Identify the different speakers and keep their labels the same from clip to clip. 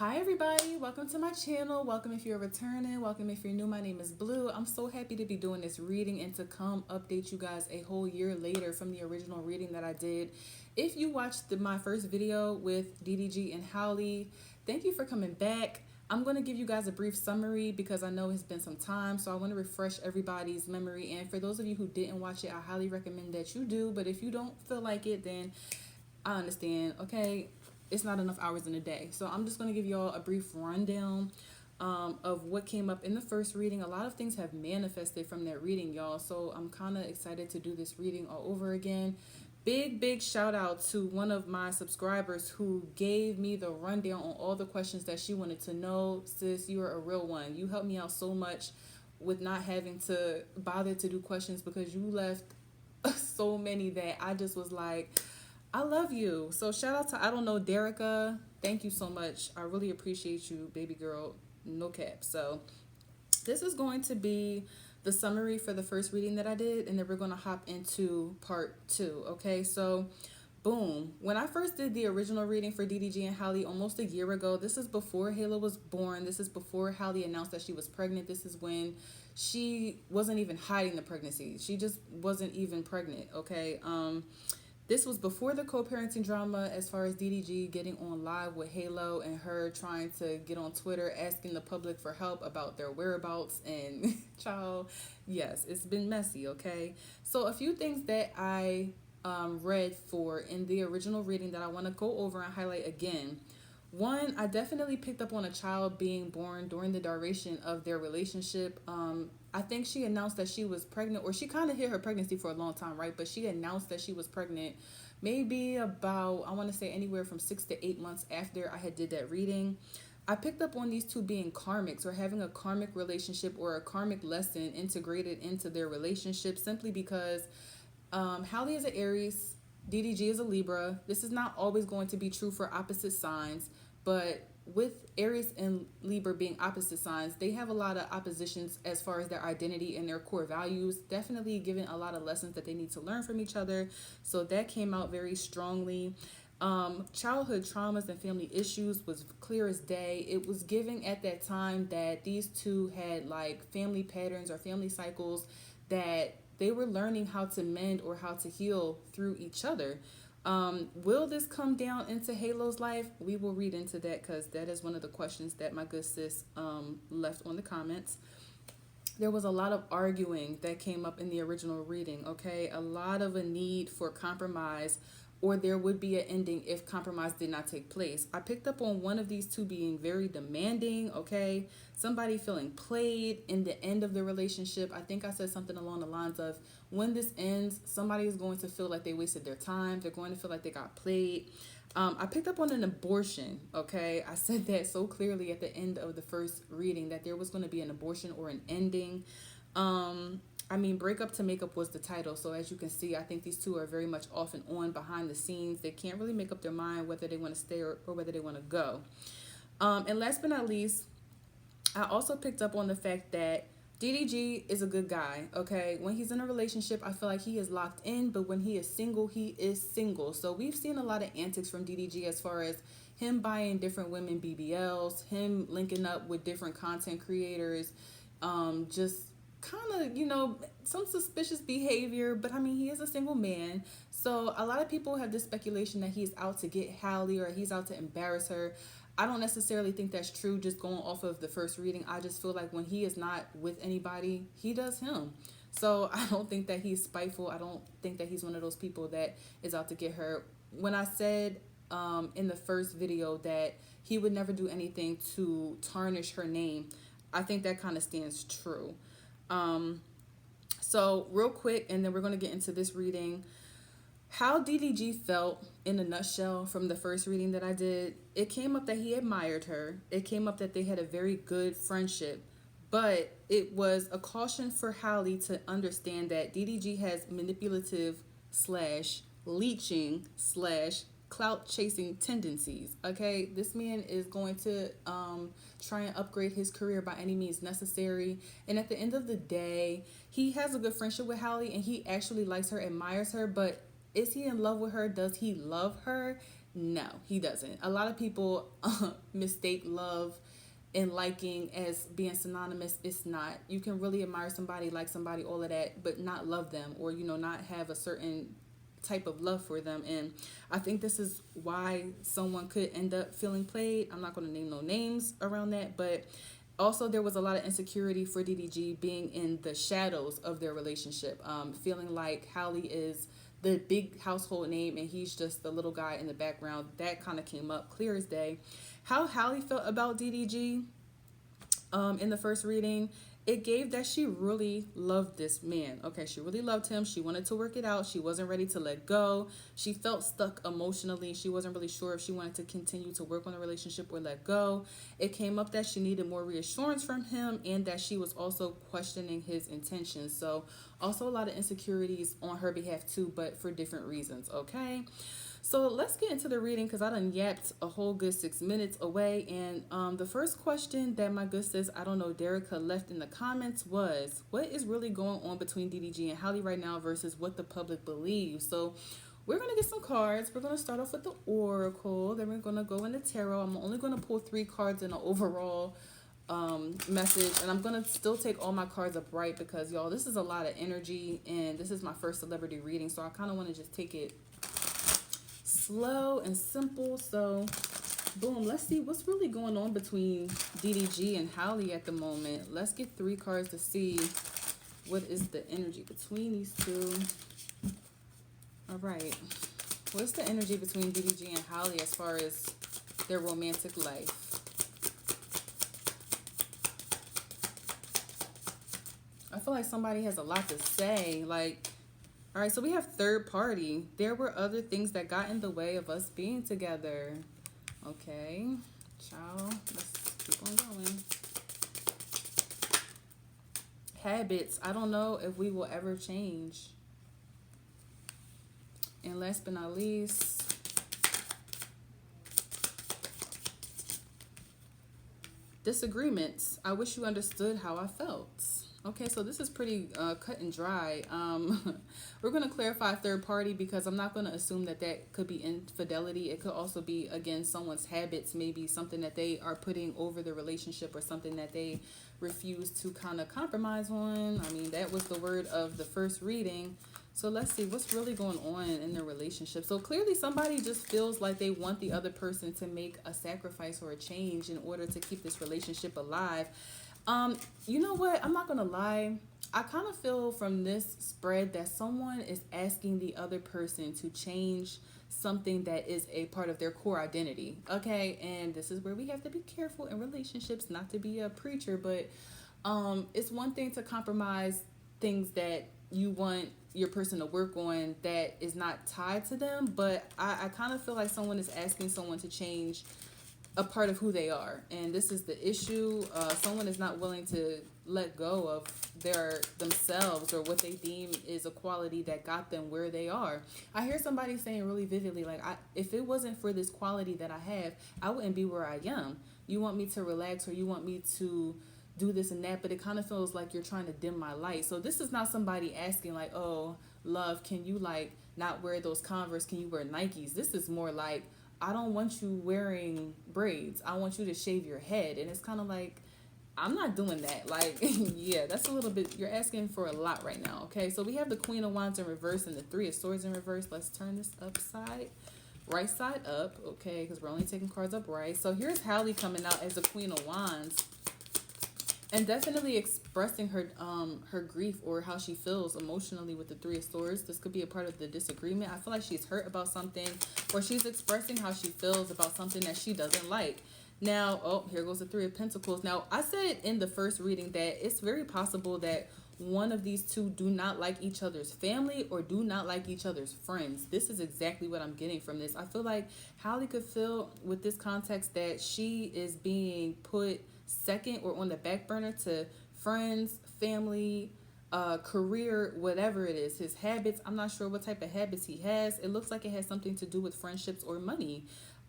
Speaker 1: Hi everybody, welcome to my channel. Welcome if you're returning, welcome if you're new. My name is Blue. I'm so happy to be doing this reading and to come update you guys a whole year later from the original reading that I did. If you watched my first video with DDG and Halle, thank you for coming back. I'm going to give you guys a brief summary because I know it's been some time, so I want to refresh everybody's memory. And for those of you who didn't watch it, I highly recommend that you do. But if you don't feel like it, then I understand, okay? It's not enough hours in a day. So I'm just going to give y'all a brief rundown of what came up in the first reading. A lot of things have manifested from that reading, y'all. So I'm kind of excited to do this reading all over again. Big shout out to one of my subscribers who gave me the rundown on all the questions that she wanted to know. Sis, you are a real one. You helped me out so much with not having to bother to do questions because you left so many that I just was like, I love you. So shout out to, I don't know, Derica. Thank you so much. I really appreciate you, baby girl. No cap. So this is going to be the summary for the first reading that I did, and then we're going to hop into part 2. Okay, so boom. When I first did the original reading for DDG and Halle almost a year ago, this is before Halle was born. This is before Halle announced that she was pregnant. This is when she wasn't even hiding the pregnancy. She just wasn't even pregnant. Okay. This was before the co-parenting drama as far as DDG getting on live with Halo and her trying to get on Twitter asking the public for help about their whereabouts and child. Yes, it's been messy, okay? So a few things that I read for in the original reading that I want to go over and highlight again. One, I definitely picked up on a child being born during the duration of their relationship. I think she announced that she was pregnant, or she kind of hid her pregnancy for a long time, right? But she announced that she was pregnant maybe about, I want to say anywhere from 6 to 8 months after I had did that reading. I picked up on these two being karmics or having a karmic relationship or a karmic lesson integrated into their relationship simply because Halle is an Aries, DDG is a Libra. This is not always going to be true for opposite signs, but with Aries and Libra being opposite signs, they have a lot of oppositions as far as their identity and their core values, definitely giving a lot of lessons that they need to learn from each other. So that came out very strongly. Childhood traumas and family issues was clear as day. It was giving at that time that these two had like family patterns or family cycles that they were learning how to mend or how to heal through each other. Will this come down into Halo's life? We will read into that because that is one of the questions that my good sis left on the comments. There was a lot of arguing that came up in the original reading, okay? A lot of a need for compromise, or there would be an ending if compromise did not take place. I picked up on one of these two being very demanding, okay? Somebody feeling played in the end of the relationship. I think I said something along the lines of, when this ends, somebody is going to feel like they wasted their time. They're going to feel like they got played. I picked up on an abortion, okay? I said that so clearly at the end of the first reading that there was going to be an abortion or an ending. Breakup to Makeup was the title. So as you can see, I think these two are very much off and on behind the scenes. They can't really make up their mind whether they want to stay or whether they want to go. And last but not least, I also picked up on the fact that DDG is a good guy, okay? When he's in a relationship, I feel like he is locked in, but when he is single, he is single. So we've seen a lot of antics from DDG as far as him buying different women BBLs, him linking up with different content creators, just kind of, some suspicious behavior, but I mean, he is a single man. So a lot of people have this speculation that he's out to get Halle or he's out to embarrass her. I don't necessarily think that's true just going off of the first reading. I just feel like when he is not with anybody, he does him. So I don't think that he's spiteful. I don't think that he's one of those people that is out to get her. When I said in the first video that he would never do anything to tarnish her name, I think that kind of stands true. So real quick, and then we're going to get into this reading. How DDG felt in a nutshell from the first reading that I did, it came up that he admired her. It came up that they had a very good friendship, but it was a caution for Halle to understand that DDG has manipulative slash leeching slash clout chasing tendencies. Okay, this man is going to try and upgrade his career by any means necessary, and at the end of the day, he has a good friendship with Halle and he actually likes her, admires her, but is he in love with her? Does he love her? No, he doesn't. A lot of people mistake love and liking as being synonymous. It's not. You can really admire somebody, like somebody, all of that, but not love them, or not have a certain type of love for them. And I think this is why someone could end up feeling played. I'm not going to name no names around that, but also there was a lot of insecurity for DDG being in the shadows of their relationship, feeling like Halle is the big household name and he's just the little guy in the background. That kind of came up clear as day. How Halle felt about DDG in the first reading, it gave that she really loved this man. Okay, she really loved him. She wanted to work it out. She wasn't ready to let go. She felt stuck emotionally. She wasn't really sure if she wanted to continue to work on the relationship or let go. It came up that she needed more reassurance from him and that she was also questioning his intentions. So also a lot of insecurities on her behalf too, but for different reasons, okay? So let's get into the reading because I done yapped a whole good 6 minutes away. And the first question that my good sis, I don't know, Derica left in the comments was, what is really going on between DDG and Halle right now versus what the public believes? So we're going to get some cards. We're going to start off with the Oracle. Then we're going to go into Tarot. I'm only going to pull 3 cards in an overall message. And I'm going to still take all my cards upright because, y'all, this is a lot of energy. And this is my first celebrity reading. So I kind of want to just take it slow and simple. So boom, let's see what's really going on between DDG and Halle at the moment. Let's get 3 cards to see what is the energy between these two. All right, what's the energy between DDG and Halle as far as their romantic life? I feel like somebody has a lot to say. Like, all right, so we have third party. There were other things that got in the way of us being together. Okay, child, let's keep on going. Habits. I don't know if we will ever change. And last but not least, disagreements. I wish you understood how I felt. Okay, so this is pretty cut and dry. We're going to clarify third party because I'm not going to assume that that could be infidelity. It could also be, again, someone's habits, maybe something that they are putting over the relationship or something that they refuse to kind of compromise on. I mean, that was the word of the first reading. So let's see what's really going on in the relationship. So clearly somebody just feels like they want the other person to make a sacrifice or a change in order to keep this relationship alive. You know what? I'm not going to lie. I kind of feel from this spread that someone is asking the other person to change something that is a part of their core identity. Okay. And this is where we have to be careful in relationships, not to be a preacher, but, it's one thing to compromise things that you want your person to work on that is not tied to them. But I kind of feel like someone is asking someone to change a part of who they are, and this is the issue. Someone is not willing to let go of themselves or what they deem is a quality that got them where they are. I hear somebody saying really vividly, like, if it wasn't for this quality that I have, I wouldn't be where I am. You want me to relax or you want me to do this and that, but it kind of feels like you're trying to dim my light. So this is not somebody asking like, oh, love, can you like not wear those Converse? Can you wear Nikes? This is more like, I don't want you wearing braids. I want you to shave your head. And it's kind of like, I'm not doing that. Like, yeah, that's a little bit, you're asking for a lot right now. Okay, so we have the Queen of Wands in reverse and the Three of Swords in reverse. Let's turn this right side up, okay, because we're only taking cards up right. So here's Halle coming out as the Queen of Wands. And definitely expressing her grief or how she feels emotionally with the Three of Swords. This could be a part of the disagreement. I feel like she's hurt about something, or she's expressing how she feels about something that she doesn't like. Now, oh, here goes the Three of Pentacles. Now, I said in the first reading that it's very possible that one of these two do not like each other's family or do not like each other's friends. This is exactly what I'm getting from this. I feel like Halle could feel with this context that she is being put second or on the back burner to friends, family, career, whatever it is. His habits, I'm not sure what type of habits he has. It looks like it has something to do with friendships or money.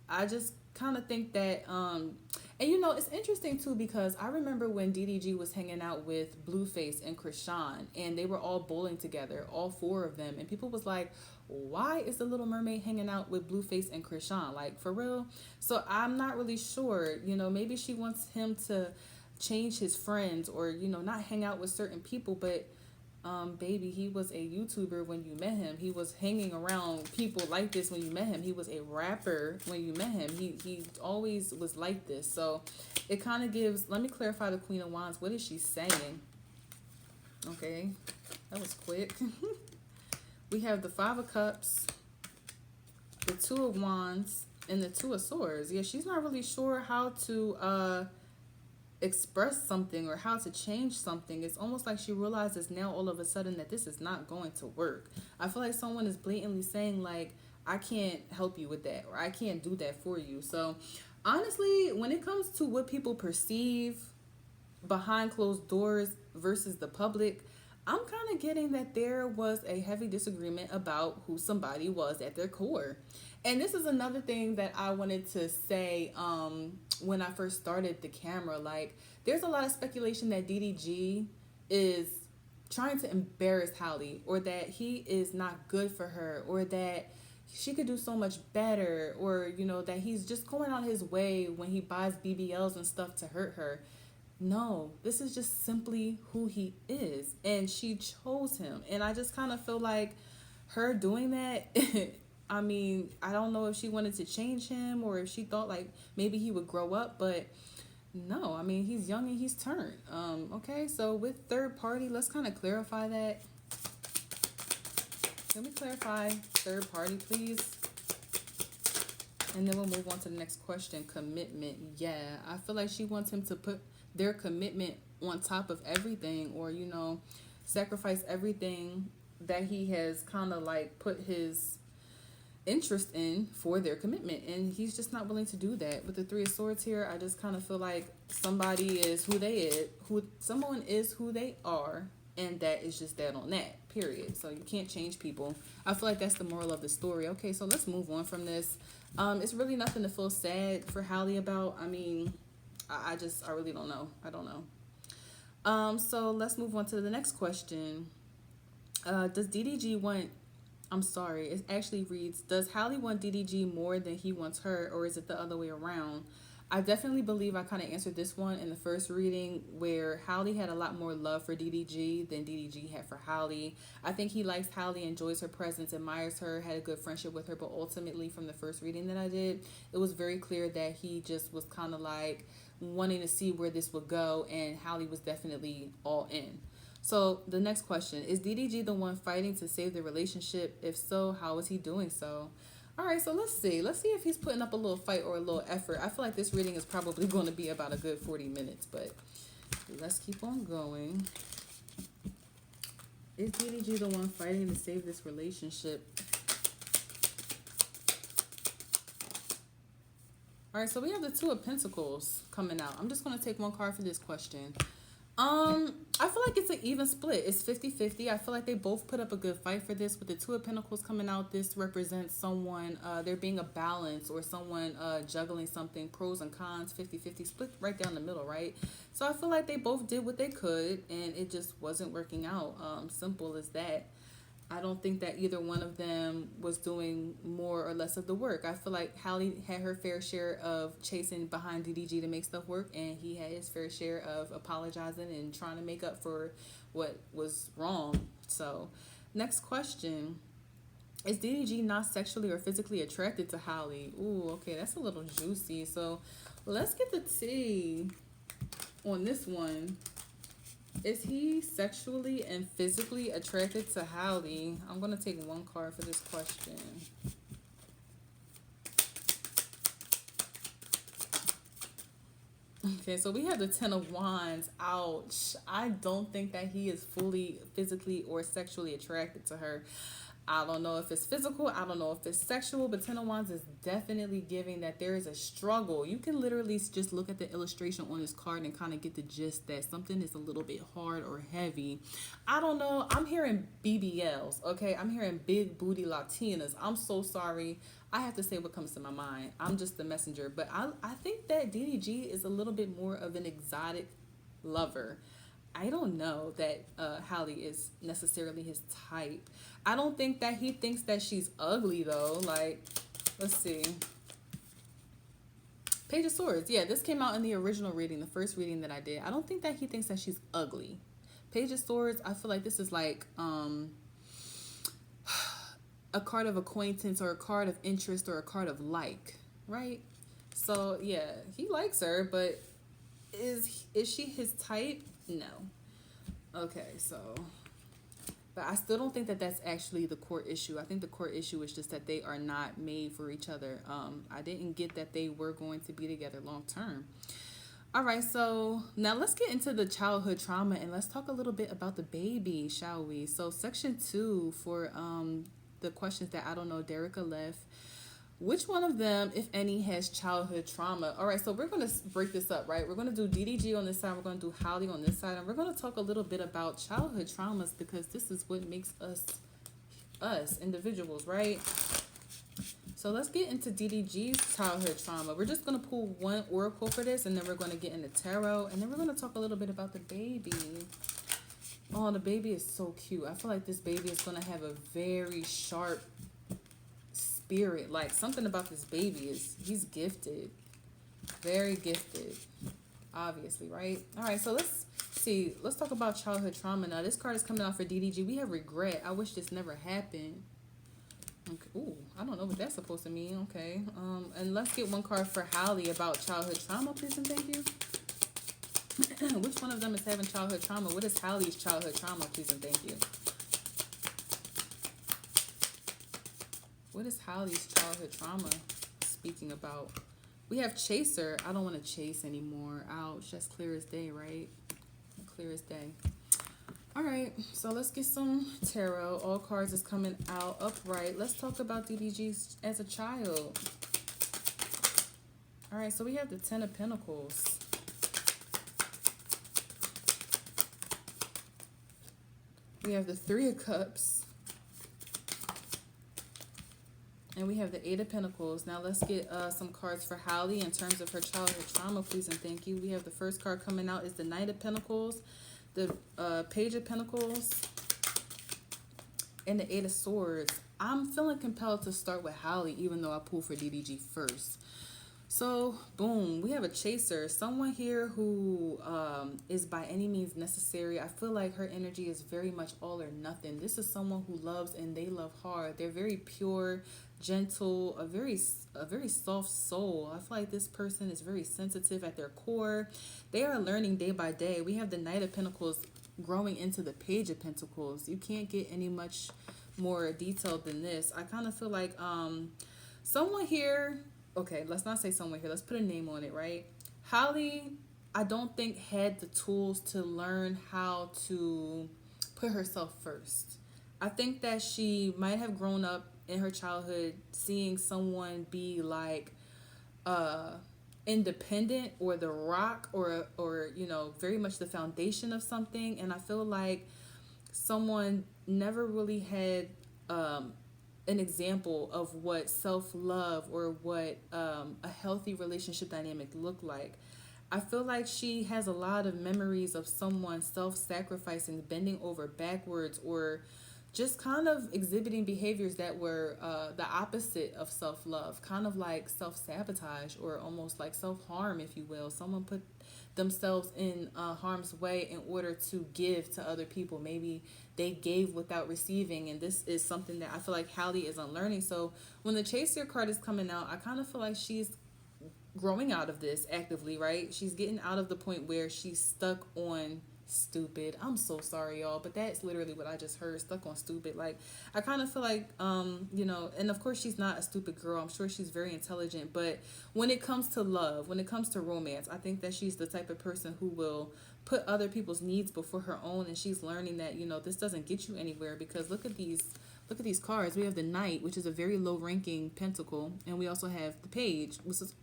Speaker 1: I just kind of think that, and you know, it's interesting too, because I remember when DDG was hanging out with Blueface and Krishan, and they were all bowling together, all 4 of them, and people was like, why is the Little Mermaid hanging out with Blueface and Krishan? Like, for real? So I'm not really sure. You know, maybe she wants him to change his friends or, you know, not hang out with certain people, but baby, he was a YouTuber when you met him. He was hanging around people like this when you met him. He was a rapper when you met him. He always was like this. So it kind of gives, let me clarify the Queen of Wands. What is she saying? Okay, that was quick. We have the Five of Cups, the Two of Wands, and the Two of Swords. Yeah, she's not really sure how to express something or how to change something. It's almost like she realizes now all of a sudden that this is not going to work. I feel like someone is blatantly saying, like, I can't help you with that, or I can't do that for you. So honestly, when it comes to what people perceive behind closed doors versus the public, I'm kind of getting that there was a heavy disagreement about who somebody was at their core. And this is another thing that I wanted to say when I first started the camera. Like, there's a lot of speculation that DDG is trying to embarrass Halle, or that he is not good for her, or that she could do so much better, or, you know, that he's just going on his way when he buys BBLs and stuff to hurt her. No, this is just simply who he is, and she chose him. And I just kind of feel like her doing that, I mean, I don't know if she wanted to change him or if she thought like maybe he would grow up, but no, I mean, he's young and he's turned. Okay, so with third party, let's kind of clarify that. Can we clarify third party, please? And then we'll move on to the next question. Commitment. Yeah, I feel like she wants him to put their commitment on top of everything, or, you know, sacrifice everything that he has kind of like put his interest in for their commitment, and he's just not willing to do that. With the Three of Swords here, I just kind of feel like somebody is someone is who they are, and that is just that on that, period. So you can't change people. I feel like that's the moral of the story. Okay, so let's move on from this. It's really nothing to feel sad for Halle about. I mean, I really don't know. I don't know. So let's move on to the next question. Does DDG want, I'm sorry, it actually reads, does Halle want DDG more than he wants her, or is it the other way around? I definitely believe I kind of answered this one in the first reading, where Halle had a lot more love for DDG than DDG had for Halle. I think he likes Halle, enjoys her presence, admires her, had a good friendship with her, but ultimately from the first reading that I did, it was very clear that he just was kind of like wanting to see where this would go, and Halle was definitely all in. So the next question, is DDG the one fighting to save the relationship? If so, how is he doing so? All right, so let's see if he's putting up a little fight or a little effort. I feel like this reading is probably going to be about a good 40 minutes, but let's keep on going. Is DDG the one fighting to save this relationship? All right, so we have the Two of Pentacles coming out. I'm just going to take one card for this question. I feel like it's an even split. It's 50-50. I feel like they both put up a good fight for this. With the Two of Pentacles coming out, this represents someone, there being a balance, or someone juggling something, pros and cons, 50-50, split right down the middle, right? So I feel like they both did what they could, and it just wasn't working out. Simple as that. I don't think that either one of them was doing more or less of the work. I feel like Halle had her fair share of chasing behind DDG to make stuff work, and he had his fair share of apologizing and trying to make up for what was wrong. So, next question. Is DDG not sexually or physically attracted to Halle? Ooh, okay, that's a little juicy. So, let's get the tea on this one. Is he sexually and physically attracted to Halle? I'm going to take one card for this question. Okay, so we have the Ten of Wands. Ouch. I don't think that he is fully physically or sexually attracted to her. I don't know if it's physical. I don't know if it's sexual, but Ten of Wands is definitely giving that there is a struggle. You can literally just look at the illustration on this card and kind of get the gist that something is a little bit hard or heavy. I don't know. I'm hearing BBLs, okay? I'm hearing big booty Latinas. I'm so sorry. I have to say what comes to my mind. I'm just the messenger. But I think that DDG is a little bit more of an exotic lover. I don't know that Halle is necessarily his type. I don't think that he thinks that she's ugly though. Like, let's see. Page of Swords. Yeah, this came out in the original reading, the first reading that I did. I don't think that he thinks that she's ugly. Page of Swords, I feel like this is like a card of acquaintance or a card of interest or a card of like, right? So yeah, he likes her, but is she his type? No. Okay, so, but I still don't think that that's actually the core issue. I think the core issue is just that they are not made for each other. I didn't get that they were going to be together long term. All right, so now let's get into the childhood trauma and let's talk a little bit about the baby, shall we? So section 2 for the questions that I don't know Derica left. Which one of them, if any, has childhood trauma? All right, so we're going to break this up, right? We're going to do DDG on this side. We're going to do Halle on this side. And we're going to talk a little bit about childhood traumas because this is what makes us individuals, right? So let's get into DDG's childhood trauma. We're just going to pull one oracle for this, and then we're going to get into tarot. And then we're going to talk a little bit about the baby. Oh, the baby is so cute. I feel like this baby is going to have a very sharp spirit. Like, something about this baby is, he's gifted. Very gifted. Obviously, right? All right, so let's see. Let's talk about childhood trauma now. This card is coming out for DDG. We have regret. I wish this never happened. Okay. Ooh, I don't know what that's supposed to mean. Okay. And let's get one card for Halle about childhood trauma, please and thank you. Which one of them is having childhood trauma? What is Halle's childhood trauma, please and thank you? What is Halle's childhood trauma speaking about? We have chaser. I don't want to chase anymore. Ouch. That's clear as day, right? Clear as day. All right. So let's get some tarot. All cards is coming out upright. Let's talk about DDG as a child. All right. So we have the 10 of Pentacles. We have the 3 of Cups. And we have the 8 of Pentacles. Now let's get some cards for Halle in terms of her childhood trauma, please and thank you. We have the first card coming out is the Knight of Pentacles, the Page of Pentacles, and the 8 of Swords. I'm feeling compelled to start with Halle, even though I pulled for DDG first. So, boom, we have a chaser. Someone here who is by any means necessary. I feel like her energy is very much all or nothing. This is someone who loves and they love hard. They're very pure, gentle, a very soft soul. I feel like this person is very sensitive at their core. They are learning day by day. We have the Knight of Pentacles growing into the Page of Pentacles. You can't get any much more detailed than this. I kind of feel like someone here... Okay, let's not say someone here. Let's put a name on it, right? Halle, I don't think had the tools to learn how to put herself first. I think that she might have grown up in her childhood seeing someone be like independent or the rock or you know, very much the foundation of something. And I feel like someone never really had an example of what self-love or what a healthy relationship dynamic looked like. I feel like she has a lot of memories of someone self-sacrificing, bending over backwards, or just kind of exhibiting behaviors that were the opposite of self-love, kind of like self-sabotage or almost like self-harm, if you will. Someone put themselves in harm's way in order to give to other people. Maybe they gave without receiving, and this is something that I feel like Halle is unlearning. So when the Chaser card is coming out, I kind of feel like she's growing out of this actively, right? She's getting out of the point where she's stuck on stupid. I'm so sorry, y'all, but that's literally what I just heard, stuck on stupid. Like, I kind of feel like, you know, and of course she's not a stupid girl. I'm sure she's very intelligent, but when it comes to love, when it comes to romance, I think that she's the type of person who will put other people's needs before her own, and she's learning that, you know, this doesn't get you anywhere, because look at these cards. We have the Knight, which is a very low ranking pentacle, and we also have the Page,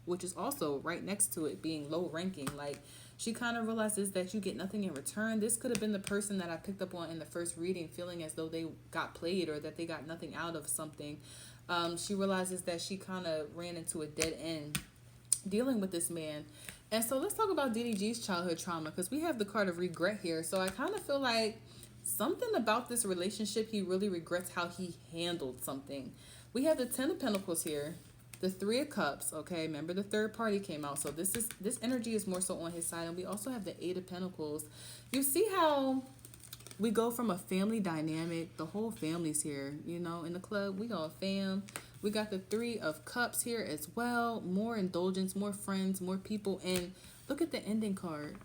Speaker 1: which is also right next to it being low ranking. Like, she kind of realizes that you get nothing in return. This could have been the person that I picked up on in the first reading, feeling as though they got played or that they got nothing out of something. She realizes that she kind of ran into a dead end dealing with this man. And so let's talk about DDG's childhood trauma because we have the card of regret here. So I kind of feel like something about this relationship, he really regrets how he handled something. We have the Ten of Pentacles here, the Three of Cups. Okay, remember the third party came out, so this energy is more so on his side. And we also have the Eight of Pentacles. You see how we go from a family dynamic, the whole family's here, you know, in the club, we all fam. We got the Three of Cups here as well. More indulgence, more friends, more people. And look at the ending card.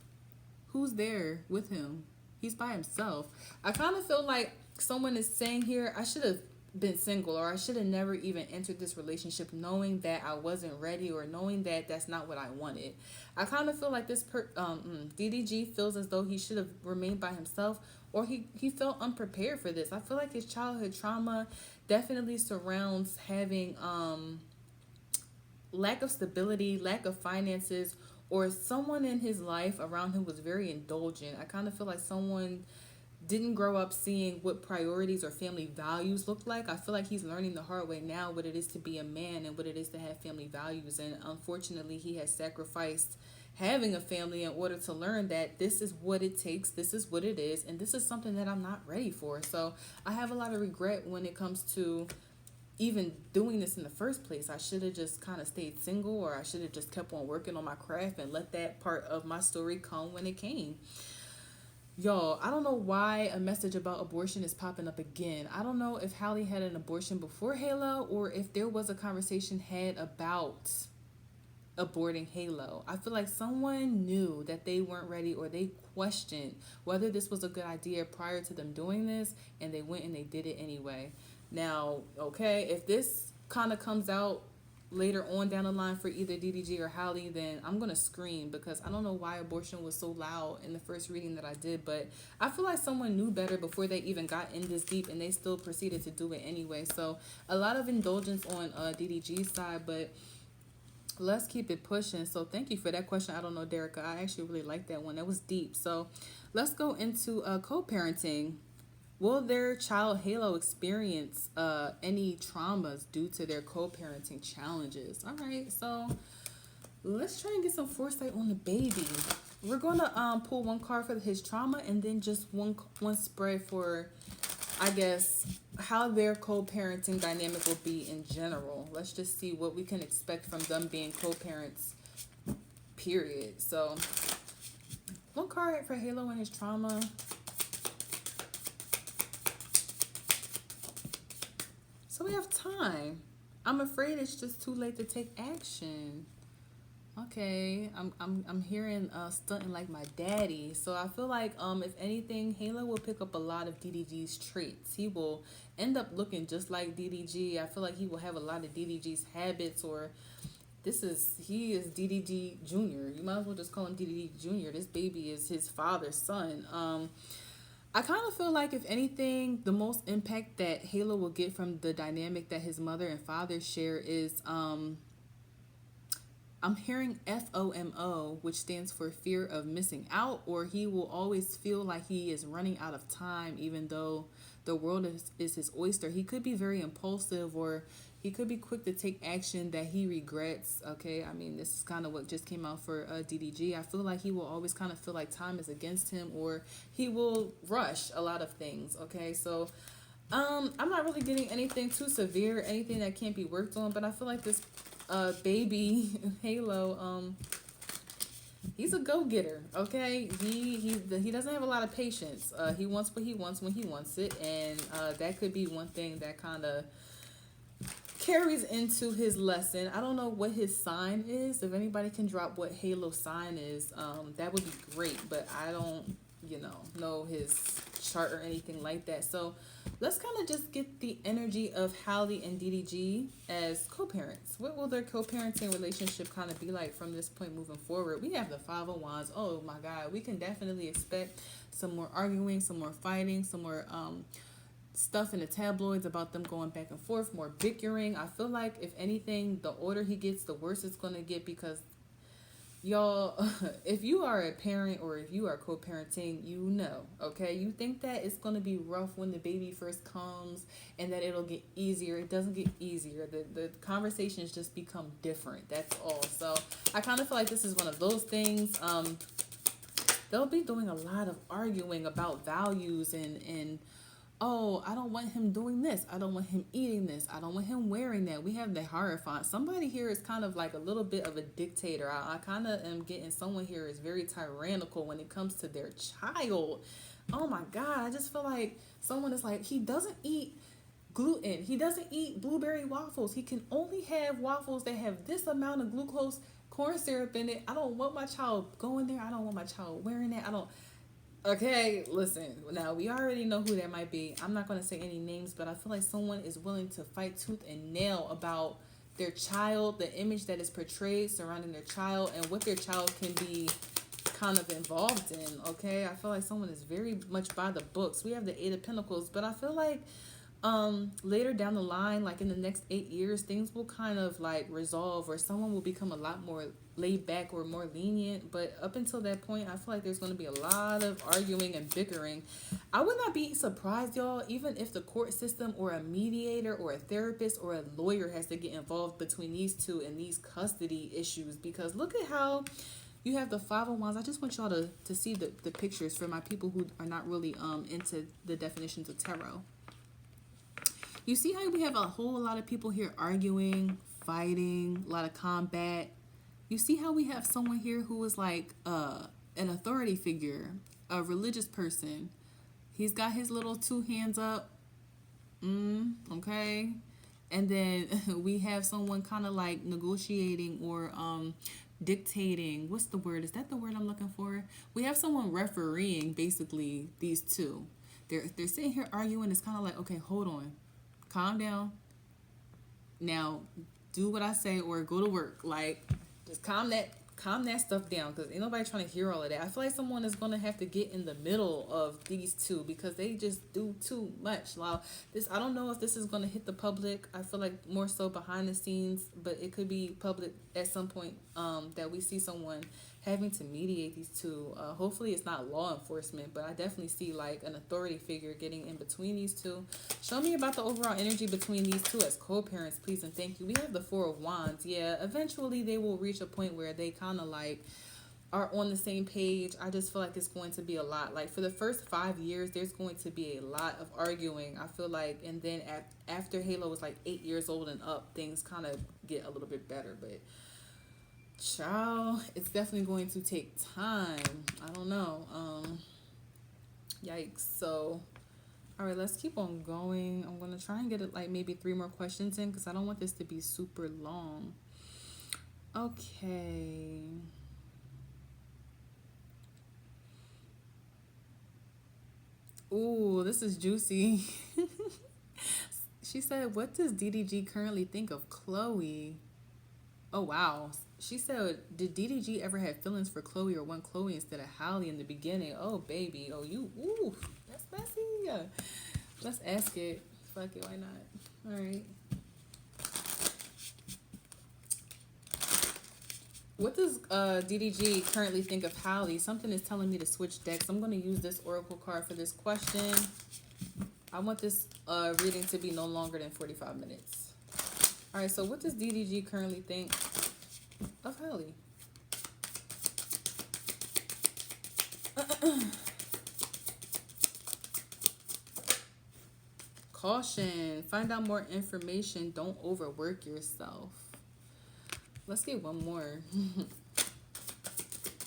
Speaker 1: Who's there with him? He's by himself. I kind of feel like someone is saying here, I should have been single, or I should have never even entered this relationship knowing that I wasn't ready, or knowing that that's not what I wanted. I kind of feel like this DDG feels as though he should have remained by himself, or he felt unprepared for this. I feel like his childhood trauma definitely surrounds having lack of stability, lack of finances, or someone in his life around him was very indulgent. I kind of feel like someone didn't grow up seeing what priorities or family values look like. I feel like he's learning the hard way now what it is to be a man and what it is to have family values. And unfortunately, he has sacrificed having a family in order to learn that this is what it takes, this is what it is, and this is something that I'm not ready for. So I have a lot of regret when it comes to even doing this in the first place. I should have just kind of stayed single, or I should have just kept on working on my craft and let that part of my story come when it came. Y'all, I don't know why a message about abortion is popping up again. I don't know if Halle had an abortion before Halo, or if there was a conversation had about aborting Halo. I feel like someone knew that they weren't ready, or they questioned whether this was a good idea prior to them doing this, and they went and they did it anyway. Now, okay, if this kind of comes out later on down the line for either DDG or Halle, then I'm going to scream, because I don't know why abortion was so loud in the first reading that I did, but I feel like someone knew better before they even got in this deep, and they still proceeded to do it anyway. So a lot of indulgence on DDG's side, but let's keep it pushing. So thank you for that question. I don't know, Derica. I actually really like that one. That was deep. So let's go into co-parenting. Will their child Halo experience any traumas due to their co-parenting challenges? All right, so let's try and get some foresight on the baby. We're going to pull one card for his trauma, and then just one spread for, I guess, how their co-parenting dynamic will be in general. Let's just see what we can expect from them being co-parents, period. So one card for Halo and his trauma. So we have time. I'm afraid it's just too late to take action. Okay, I'm hearing stunting like my daddy. So I feel like if anything, Halo will pick up a lot of DDG's traits. He will end up looking just like DDG. I feel like he will have a lot of DDG's habits, or he is DDG Junior. You might as well just call him DDG Junior. This baby is his father's son. I kind of feel like, if anything, the most impact that Halo will get from the dynamic that his mother and father share is, I'm hearing FOMO, which stands for fear of missing out, or he will always feel like he is running out of time, even though the world is his oyster. He could be very impulsive, or he could be quick to take action that he regrets. Okay, I mean, this is kind of what just came out for DDG. I feel like he will always kind of feel like time is against him, or he will rush a lot of things. Okay, so I'm not really getting anything too severe, anything that can't be worked on, but I feel like this baby Halo, he's a go-getter. Okay, he doesn't have a lot of patience. He wants what he wants when he wants it, and that could be one thing that kind of carries into his lesson. I don't know what his sign is. If anybody can drop what Halo's sign is, that would be great, but I don't know his chart or anything like that. So let's kind of just get the energy of Halle and DDG as co-parents. What will their co-parenting relationship kind of be like from this point moving forward? We have the Five of Wands. Oh my God, we can definitely expect some more arguing, some more fighting, some more stuff in the tabloids about them going back and forth, more bickering. I feel like, if anything, the older he gets, the worse it's going to get, because Y'all, if you are a parent or if you are co-parenting, you know, okay? You think that it's going to be rough when the baby first comes and that it'll get easier. It doesn't get easier. The conversations just become different. That's all. So I kind of feel like this is one of those things. They'll be doing a lot of arguing about values and oh, I don't want him doing this. I don't want him eating this. I don't want him wearing that. We have the Hierophant. Somebody here is kind of like a little bit of a dictator. I kind of am getting someone here is very tyrannical when it comes to their child. Oh my God. I just feel like someone is like, he doesn't eat gluten. He doesn't eat blueberry waffles. He can only have waffles that have this amount of glucose corn syrup in it. I don't want my child going there. I don't want my child wearing that. I don't. Okay, listen. Now we already know who that might be. I'm not going to say any names, but I feel like someone is willing to fight tooth and nail about their child, the image that is portrayed surrounding their child, and what their child can be kind of involved in. Okay, I feel like someone is very much by the books. We have the Eight of Pentacles, but I feel like later down the line, like in the next 8 years, things will kind of like resolve, or someone will become a lot more laid back or more lenient. But up until that point, I feel like there's going to be a lot of arguing and bickering. I would not be surprised, y'all, even if the court system or a mediator or a therapist or a lawyer has to get involved between these two and these custody issues, because look at how you have the Five of Wands. I just want y'all to see the pictures for my people who are not really into the definitions of tarot. You see how we have a whole lot of people here arguing, fighting, a lot of combat. You see how we have someone here who is like an authority figure, a religious person. He's got his little two hands up. Okay. And then we have someone kind of like negotiating or dictating. What's the word? Is that the word I'm looking for? We have someone refereeing basically these two. They're sitting here arguing. It's kind of like, okay, hold on. Calm down. Now, do what I say or go to work. Like, just calm that stuff down, because ain't nobody trying to hear all of that. I feel like someone is going to have to get in the middle of these two because they just do too much. Now, I don't know if this is going to hit the public. I feel like more so behind the scenes, but it could be public at some point that we see someone having to mediate these two. Hopefully it's not law enforcement, but I definitely see like an authority figure getting in between these two. Show me about the overall energy between these two as co-parents, please and thank you. We have the Four of Wands. Yeah, eventually they will reach a point where they kind of like are on the same page. I just feel like it's going to be a lot. Like for the first 5 years, there's going to be a lot of arguing, I feel like. And then after Halo was like 8 years old and up, things kind of get a little bit better. But child, it's definitely going to take time. I don't know. Yikes. So, all right, let's keep on going. I'm going to try and get it like maybe 3 more questions in because I don't want this to be super long. Okay. Ooh, this is juicy. She said, what does DDG currently think of Chloe? Oh, wow. She said, did DDG ever have feelings for Chloe or want Chloe instead of Halle in the beginning? Oh, baby. Oh, ooh, that's messy. Let's ask it. Fuck it, why not? All right. What does DDG currently think of Halle? Something is telling me to switch decks. I'm going to use this oracle card for this question. I want this reading to be no longer than 45 minutes. All right, so what does DDG currently think of Halle? Caution. Find out more information. Don't overwork yourself. Let's get one more.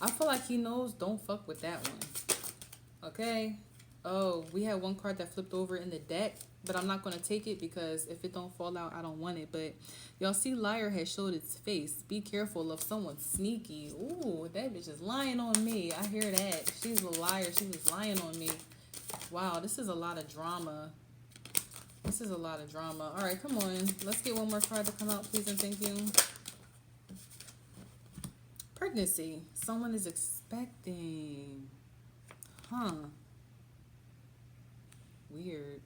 Speaker 1: I feel like he knows. Don't fuck with that one. Okay. Oh, we had one card that flipped over in the deck, but I'm not going to take it because if it don't fall out, I don't want it. But y'all see liar has showed its face. Be careful of someone sneaky. Ooh, that bitch is lying on me. I hear that. She's a liar. She was lying on me. Wow, this is a lot of drama. This is a lot of drama. All right, come on. Let's get one more card to come out, please and thank you. Pregnancy. Someone is expecting. Huh. Weird.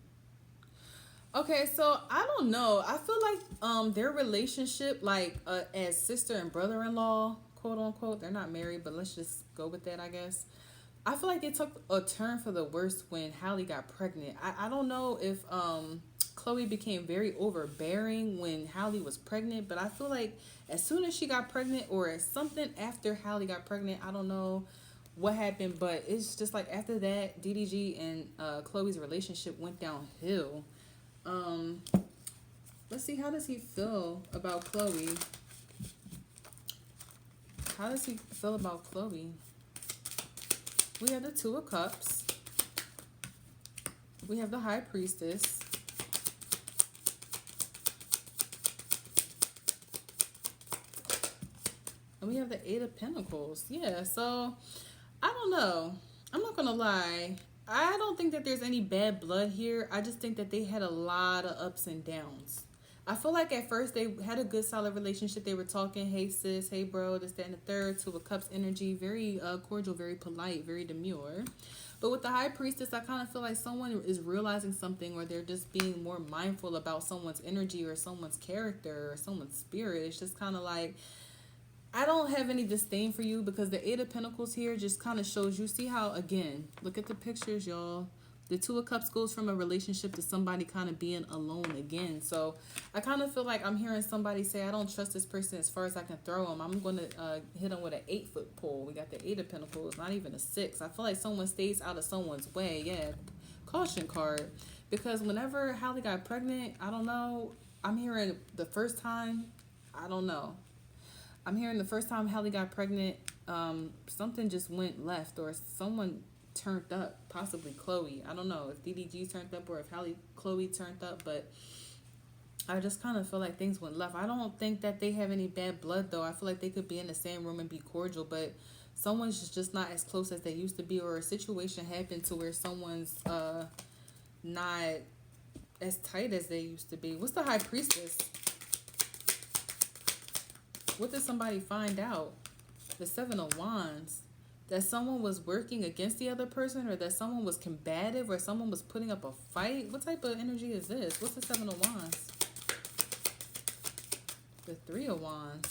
Speaker 1: Okay, so I don't know. I feel like their relationship, like as sister and brother-in-law, quote unquote. They're not married, but let's just go with that, I guess. I feel like it took a turn for the worse when Halle got pregnant. I don't know if Chloe became very overbearing when Halle was pregnant, but I feel like as soon as she got pregnant or something after Halle got pregnant, I don't know what happened, but it's just like after that, DDG and Chloe's relationship went downhill. Um, let's see, how does he feel about Chloe? How does he feel about Chloe? We have the Two of Cups. We have the High Priestess. And we have the Eight of Pentacles. Yeah, so I don't know. I'm not going to lie. I don't think that there's any bad blood here. I just think that they had a lot of ups and downs. I feel like at first they had a good solid relationship. They were talking, hey sis, hey bro, this, that, and the third. Two of Cups energy, very cordial, very polite, very demure. But with the High Priestess, I kind of feel like someone is realizing something, or they're just being more mindful about someone's energy or someone's character or someone's spirit. It's just kind of like, I don't have any disdain for you, because the Eight of Pentacles here just kind of shows you. See how, again, look at the pictures, y'all. The Two of Cups goes from a relationship to somebody kind of being alone again. So I kind of feel like I'm hearing somebody say, I don't trust this person as far as I can throw them. I'm going to hit them with an 8-foot pole. We got the Eight of Pentacles, not even a 6. I feel like someone stays out of someone's way. Yeah, caution card. Because whenever Halle got pregnant, I don't know. I'm hearing the first time, I don't know. I'm hearing the first time Halle got pregnant, something just went left, or someone turned up, possibly Chloe. I don't know if DDG turned up or if Chloe turned up, but I just kind of feel like things went left. I don't think that they have any bad blood, though. I feel like they could be in the same room and be cordial, but someone's just not as close as they used to be, or a situation happened to where someone's not as tight as they used to be. What's the High Priestess? What did somebody find out? The Seven of Wands. That someone was working against the other person, or that someone was combative, or someone was putting up a fight. What type of energy is this? What's the Seven of Wands? The Three of Wands.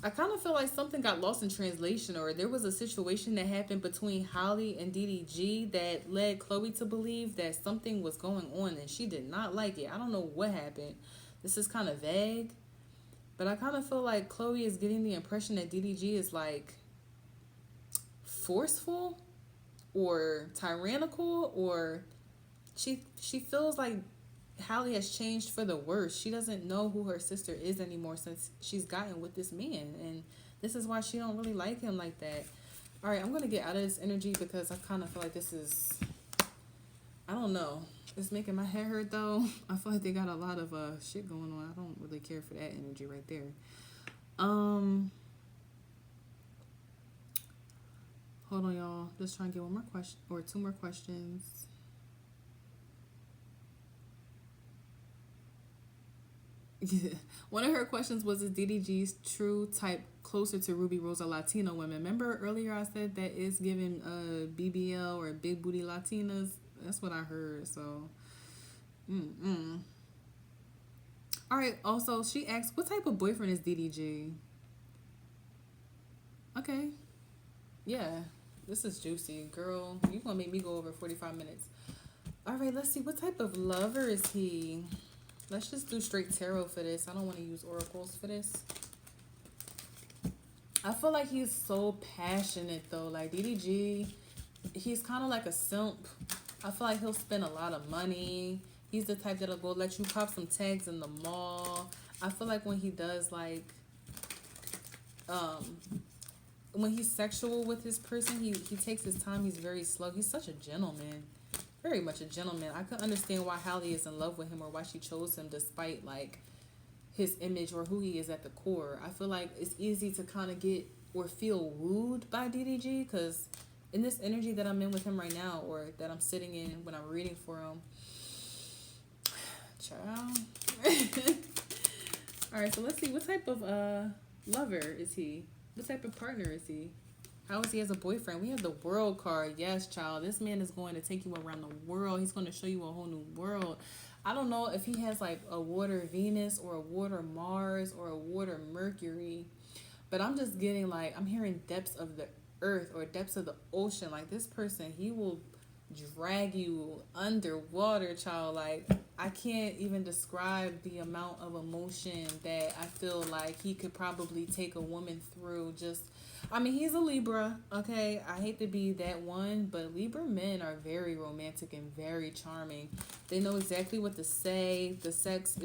Speaker 1: I kind of feel like something got lost in translation, or there was a situation that happened between Halle and DDG that led Chloe to believe that something was going on and she did not like it. I don't know what happened. This is kind of vague, but I kind of feel like Chloe is getting the impression that DDG is like forceful or tyrannical, or she feels like Halle has changed for the worse. She doesn't know who her sister is anymore since she's gotten with this man, and this is why she don't really like him like that. All right, I'm gonna get out of this energy because I kind of feel like this is, I don't know, it's making my head hurt though. I feel like they got a lot of shit going on. I don't really care for that energy right there. Hold on, y'all. Just trying to get one more question or two more questions. One of her questions was, is DDG's true type closer to Ruby Rose or Latino women? Remember earlier I said that it's giving BBL or big booty Latinas? That's what I heard. So, All right. Also, she asked, what type of boyfriend is DDG? Okay. Yeah. This is juicy. Girl, you're going to make me go over 45 minutes. All right, let's see. What type of lover is he? Let's just do straight tarot for this. I don't want to use oracles for this. I feel like he's so passionate, though. Like, DDG, he's kind of like a simp. I feel like he'll spend a lot of money. He's the type that'll go let you cop some tags in the mall. I feel like when he does, like, when he's sexual with his person, he takes his time. He's very slow. He's such a gentleman. Very much a gentleman. I could understand why Halle is in love with him, or why she chose him despite, like, his image or who he is at the core. I feel like it's easy to kind of get or feel wooed by DDG, because in this energy that I'm in with him right now, or that I'm sitting in when I'm reading for him, child. All right, so let's see. What type of lover is he? What type of partner is he? How is he as a boyfriend? We have the World card. Yes, child. This man is going to take you around the world. He's going to show you a whole new world. I don't know if he has like a water Venus or a water Mars or a water Mercury, But I'm just getting like, I'm hearing depths of the earth or depths of the ocean. Like this person, he will drag you underwater, child. Like I can't even describe the amount of emotion that I feel like he could probably take a woman through. Just, I mean, he's a Libra, okay? I hate to be that one, but Libra men are very romantic and very charming. They know exactly what to say. The sex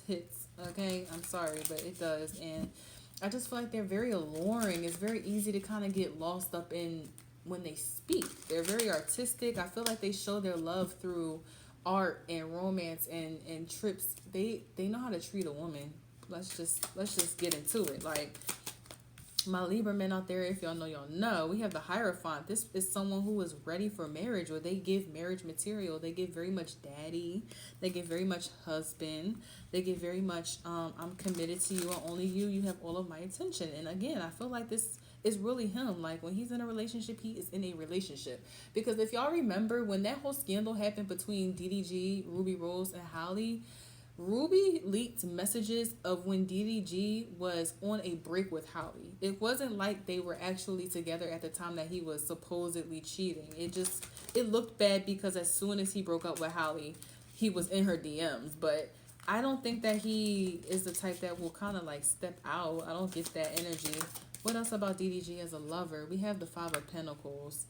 Speaker 1: hits, okay? I'm sorry, but it does. And I just feel like they're very alluring. It's very easy to kind of get lost up in when they speak. They're very artistic. I feel like they show their love through art and romance and trips. They know how to treat a woman. Let's just get into it. Like my Libra men out there, if y'all know, we have the Hierophant. This is someone who is ready for marriage, or they give marriage material. They give very much daddy. They give very much husband. They give very much, I'm committed to you and only you. You have all of my attention. And again, I feel like this is really him. Like when he's in a relationship, he is in a relationship. Because if y'all remember when that whole scandal happened between DDG, Ruby Rose, and Halle, Ruby leaked messages of when DDG was on a break with Halle. It wasn't like they were actually together at the time that he was supposedly cheating. It looked bad because as soon as he broke up with Halle, he was in her DMs. But I don't think that he is the type that will kind of like step out. I don't get that energy. What else about DDG as a lover? We have the Five of Pentacles.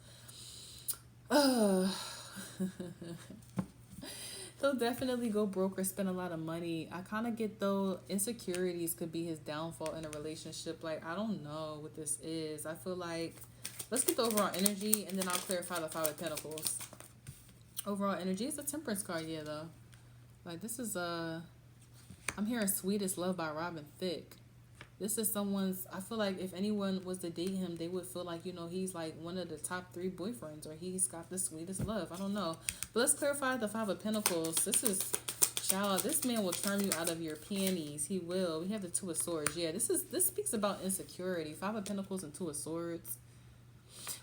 Speaker 1: He'll definitely go broke or spend a lot of money. I kind of get though insecurities could be his downfall in a relationship. Like, I don't know what this is. I feel like, let's get the overall energy and then I'll clarify the Five of Pentacles. Overall energy is a Temperance card, yeah, though. Like, this is I'm hearing Sweetest Love by Robin Thicke. This is someone's, I feel like if anyone was to date him, they would feel like, he's like one of the top 3 boyfriends or he's got the sweetest love. I don't know. But let's clarify the Five of Pentacles. This is, child, this man will turn you out of your panties. He will. We have the Two of Swords. Yeah, this speaks about insecurity. Five of Pentacles and Two of Swords.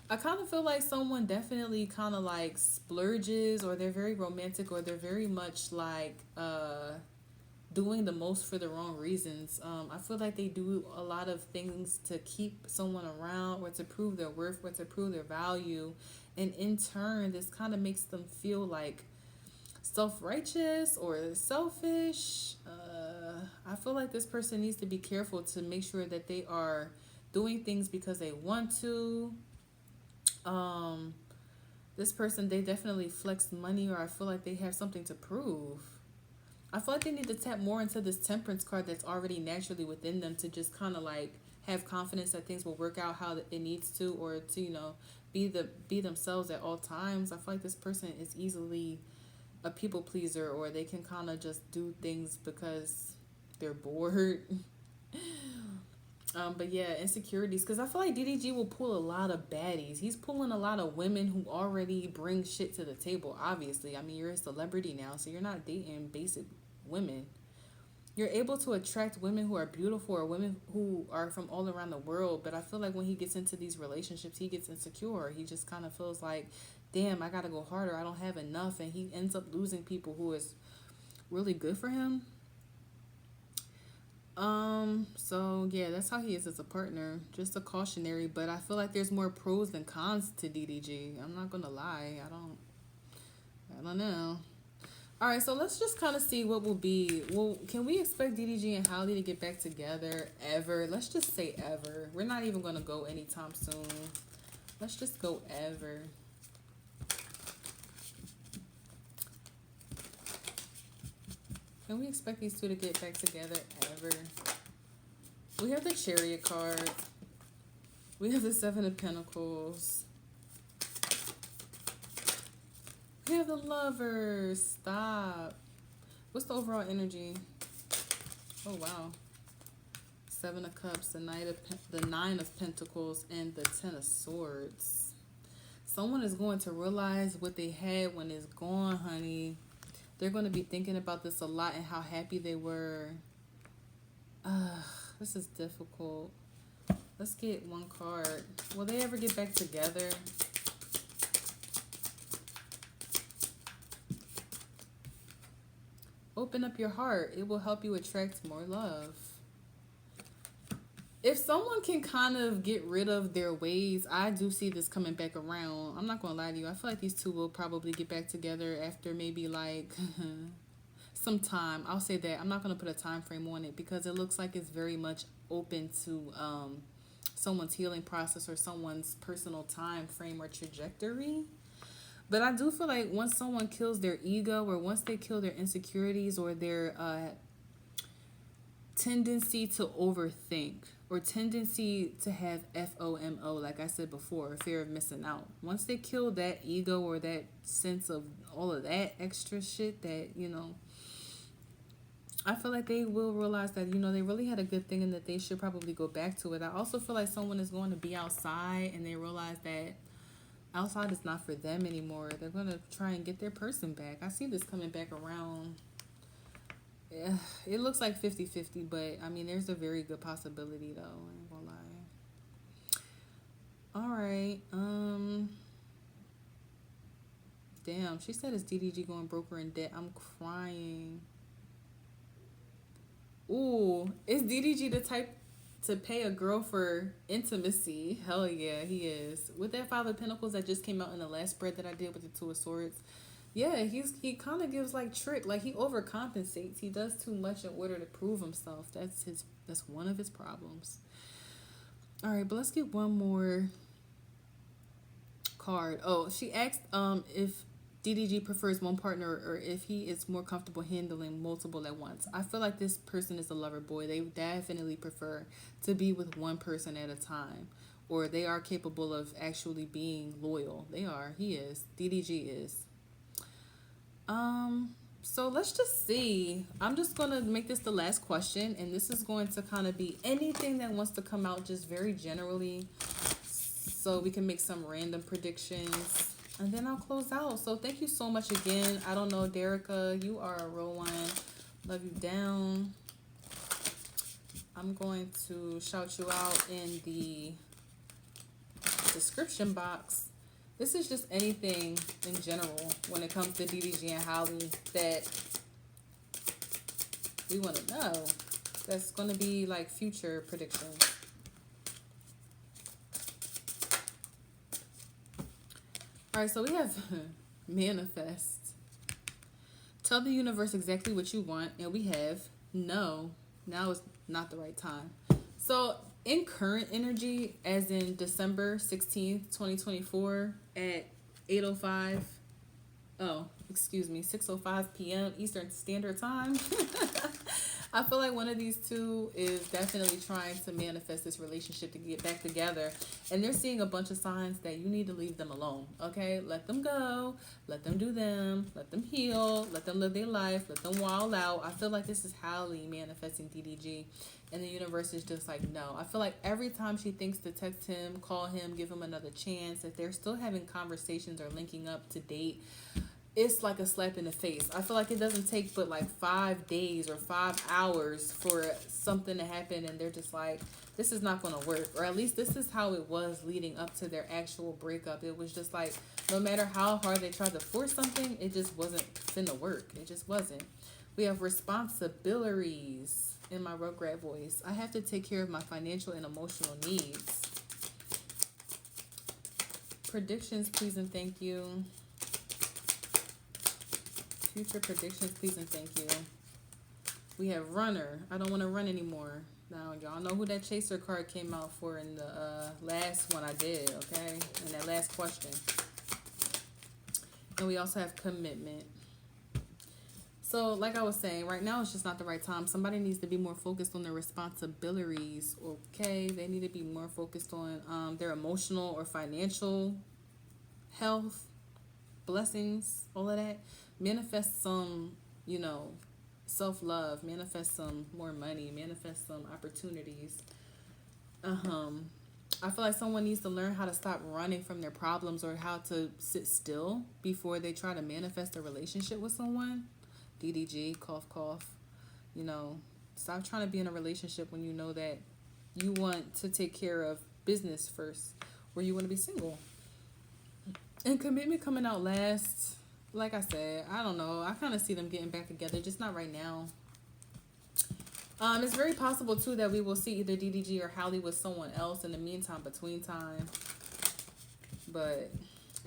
Speaker 1: I kind of feel like someone definitely kind of like splurges, or they're very romantic, or they're very much like, doing the most for the wrong reasons. I feel like they do a lot of things to keep someone around or to prove their worth or to prove their value. And in turn, this kind of makes them feel like self-righteous or selfish. I feel like this person needs to be careful to make sure that they are doing things because they want to. This person, they definitely flex money, or I feel like they have something to prove. I feel like they need to tap more into this Temperance card that's already naturally within them to just kind of like have confidence that things will work out how it needs to, or to, be themselves at all times. I feel like this person is easily a people pleaser, or they can kind of just do things because they're bored. But yeah, insecurities, because I feel like DDG will pull a lot of baddies. He's pulling a lot of women who already bring shit to the table, obviously. I mean, you're a celebrity now, so you're not dating basic women. You're able to attract women who are beautiful or women who are from all around the world, but I feel like when he gets into these relationships, he gets insecure. He just kind of feels like, damn, I gotta go harder. I don't have enough, and he ends up losing people who is really good for him. So yeah, that's how he is as a partner. Just a cautionary, but I feel like there's more pros than cons to DDG. I'm not gonna lie. I don't know. Alright, so let's just kind of see what will be. Well, can we expect DDG and Halle to get back together ever? Let's just say ever. We're not even gonna go anytime soon. Let's just go ever. Can we expect these two to get back together ever? We have the Chariot card. We have the Seven of Pentacles. We have the Lovers. Stop. What's the overall energy? Oh, wow. Seven of Cups, the Nine of Pentacles, and the Ten of Swords. Someone is going to realize what they had when it's gone, honey. They're going to be thinking about this a lot and how happy they were. This is difficult. Let's get one card. Will they ever get back together? Open up your heart. It will help you attract more love. If someone can kind of get rid of their ways, I do see this coming back around. I'm not gonna lie to you. I feel like these two will probably get back together after maybe like some time. I'll say that. I'm not gonna put a time frame on it because it looks like it's very much open to someone's healing process or someone's personal time frame or trajectory. But I do feel like once someone kills their ego or once they kill their insecurities or their tendency to overthink or tendency to have FOMO, like I said before, fear of missing out. Once they kill that ego or that sense of all of that extra shit that, I feel like they will realize that, they really had a good thing and that they should probably go back to it. I also feel like someone is going to be outside and they realize that outside is not for them anymore. They're going to try and get their person back. I see this coming back around. Yeah, it looks like 50-50, but I mean, there's a very good possibility though. I ain't gonna lie. All right. Damn, she said it's DDG going broke or in debt. I'm crying. Ooh, is DDG the type to pay a girl for intimacy? Hell yeah, he is. With that Five of Pentacles that just came out in the last spread that I did with the Two of Swords. Yeah, he kind of gives like trick, like he overcompensates. He does too much in order to prove himself. That's one of his problems. All right, but let's get one more card. Oh, she asked if DDG prefers one partner or if he is more comfortable handling multiple at once. I feel like this person is a lover boy. They definitely prefer to be with one person at a time, or they are capable of actually being loyal. They are. He is. DDG is. So let's just see. I'm just going to make this the last question, and this is going to kind of be anything that wants to come out just very generally so we can make some random predictions, and then I'll close out. So thank you so much again. I don't know, Derica, you are a real one. Love you down. I'm going to shout you out in the description box. This is just anything in general when it comes to DDG and Halle that we want to know. That's going to be like future predictions. All right, so we have manifest. Tell the universe exactly what you want. And we have no. Now is not the right time. So in current energy, as in December 16th, 2024 at 6:05 p.m. Eastern Standard Time. I feel like one of these two is definitely trying to manifest this relationship to get back together. And they're seeing a bunch of signs that you need to leave them alone, okay? Let them go. Let them do them. Let them heal. Let them live their life. Let them wild out. I feel like this is Halle manifesting DDG. And the universe is just like, no. I feel like every time she thinks to text him, call him, give him another chance, if they're still having conversations or linking up to date, it's like a slap in the face. I feel like it doesn't take but like 5 days or 5 hours for something to happen and they're just like, this is not going to work. Or at least this is how it was leading up to their actual breakup. It was just like, no matter how hard they tried to force something, it just wasn't finna work. It just wasn't. We have responsibilities in my Rugrat voice. I have to take care of my financial and emotional needs. Predictions, please and thank you. Future predictions, please and thank you. We have runner. I don't want to run anymore. Now, y'all know who that chaser card came out for in the last one I did, okay? In that last question. And we also have commitment. So, like I was saying, right now it's just not the right time. Somebody needs to be more focused on their responsibilities, okay? They need to be more focused on their emotional or financial health, blessings, all of that. Manifest some, self-love. Manifest some more money. Manifest some opportunities. I feel like someone needs to learn how to stop running from their problems or how to sit still before they try to manifest a relationship with someone. DDG, cough, cough. Stop trying to be in a relationship when you know that you want to take care of business first or you want to be single. And commitment coming out last. Like I said, I don't know. I kind of see them getting back together, just not right now. It's very possible too that we will see either DDG or Halle with someone else in the meantime, between time. But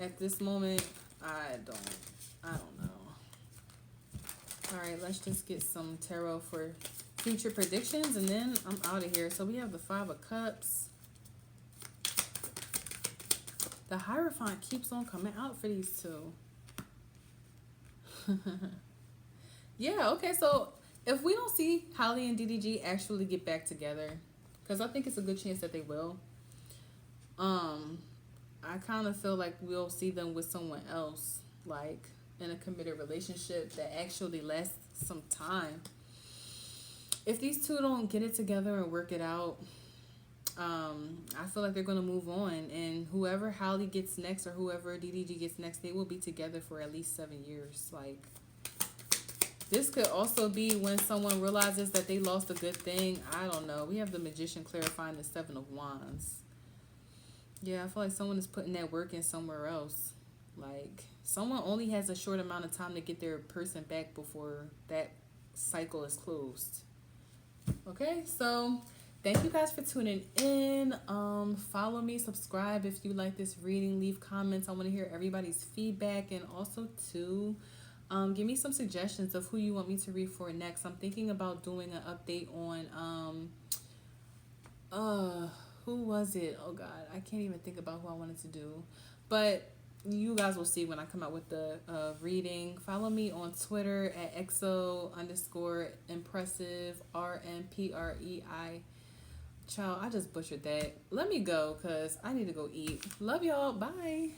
Speaker 1: at this moment, I don't know. All right, let's just get some tarot for future predictions, and then I'm out of here. So we have the Five of Cups. The Hierophant keeps on coming out for these two. Yeah, okay, so if we don't see Halle and DDG actually get back together, because I think it's a good chance that they will, I kind of feel like we'll see them with someone else, like in a committed relationship that actually lasts some time. If these two don't get it together and work it out, I feel like they're going to move on, and whoever Halle gets next or whoever DDG gets next, they will be together for at least 7 years. Like, this could also be when someone realizes that they lost a good thing. I don't know. We have the Magician clarifying the Seven of Wands. Yeah, I feel like someone is putting that work in somewhere else. Like, someone only has a short amount of time to get their person back before that cycle is closed. Okay, so thank you guys for tuning in. Follow me, subscribe if you like this reading, leave comments. I want to hear everybody's feedback, and also too, give me some suggestions of who you want me to read for next. I'm thinking about doing an update on who was it? Oh God, I can't even think about who I wanted to do. But you guys will see when I come out with the reading. Follow me on Twitter at XO_impressive RMPREI. Child, I just butchered that. Let me go because I need to go eat. Love y'all. Bye.